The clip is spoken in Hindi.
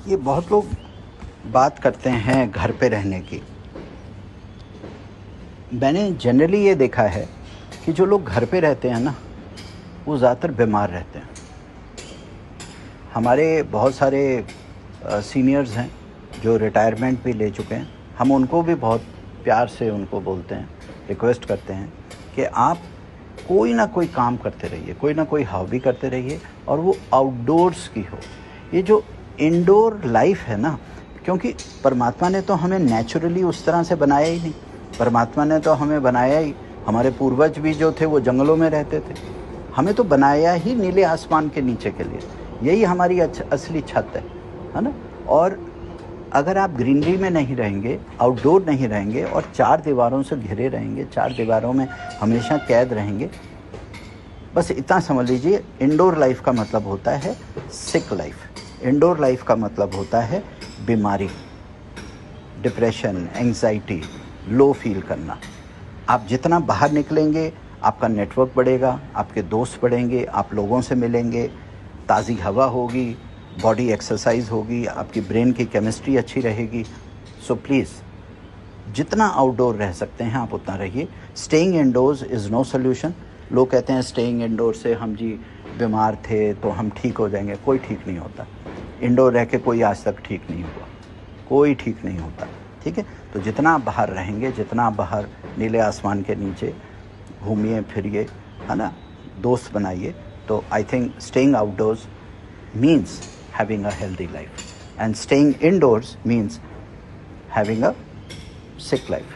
ये बहुत लोग बात करते हैं घर पे रहने की। मैंने जनरली ये देखा है कि जो लोग घर पे रहते हैं ना, वो ज़्यादातर बीमार रहते हैं। हमारे बहुत सारे सीनियर्स हैं जो रिटायरमेंट भी ले चुके हैं। हम उनको भी बहुत प्यार से उनको बोलते हैं, रिक्वेस्ट करते हैं कि आप कोई ना कोई काम करते रहिए, कोई ना कोई हॉबी करते रहिए, और वो आउटडोर्स की हो। ये जो इंडोर लाइफ है ना, क्योंकि परमात्मा ने तो हमें नेचुरली उस तरह से बनाया ही नहीं। परमात्मा ने तो हमें बनाया ही, हमारे पूर्वज भी जो थे वो जंगलों में रहते थे। हमें तो बनाया ही नीले आसमान के नीचे के लिए। यही हमारी असली छत है ना। और अगर आप ग्रीनरी में नहीं रहेंगे, आउटडोर नहीं रहेंगे और चार दीवारों से घिरे रहेंगे, चार दीवारों में हमेशा कैद रहेंगे, बस इतना समझ लीजिए, इंडोर लाइफ का मतलब होता है सिक लाइफ। इंडोर लाइफ का मतलब होता है बीमारी, डिप्रेशन, एंग्जाइटी, लो फील करना। आप जितना बाहर निकलेंगे, आपका नेटवर्क बढ़ेगा, आपके दोस्त बढ़ेंगे, आप लोगों से मिलेंगे, ताज़ी हवा होगी, बॉडी एक्सरसाइज होगी, आपकी ब्रेन की केमिस्ट्री अच्छी रहेगी। सो प्लीज़ जितना आउटडोर रह सकते हैं आप उतना रहिए। Staying indoors is no solution. लोग कहते हैं स्टेइंग इंडोर से हम जी बीमार थे तो हम ठीक हो जाएंगे। कोई ठीक नहीं होता। इंडोर रह के कोई आज तक ठीक नहीं हुआ, कोई ठीक नहीं होता। ठीक है, तो जितना आप बाहर रहेंगे, जितना आप बाहर नीले आसमान के नीचे घूमिए फिरिए, है ना, दोस्त बनाइए, तो I think staying outdoors means having a healthy life, and staying indoors means having a sick life.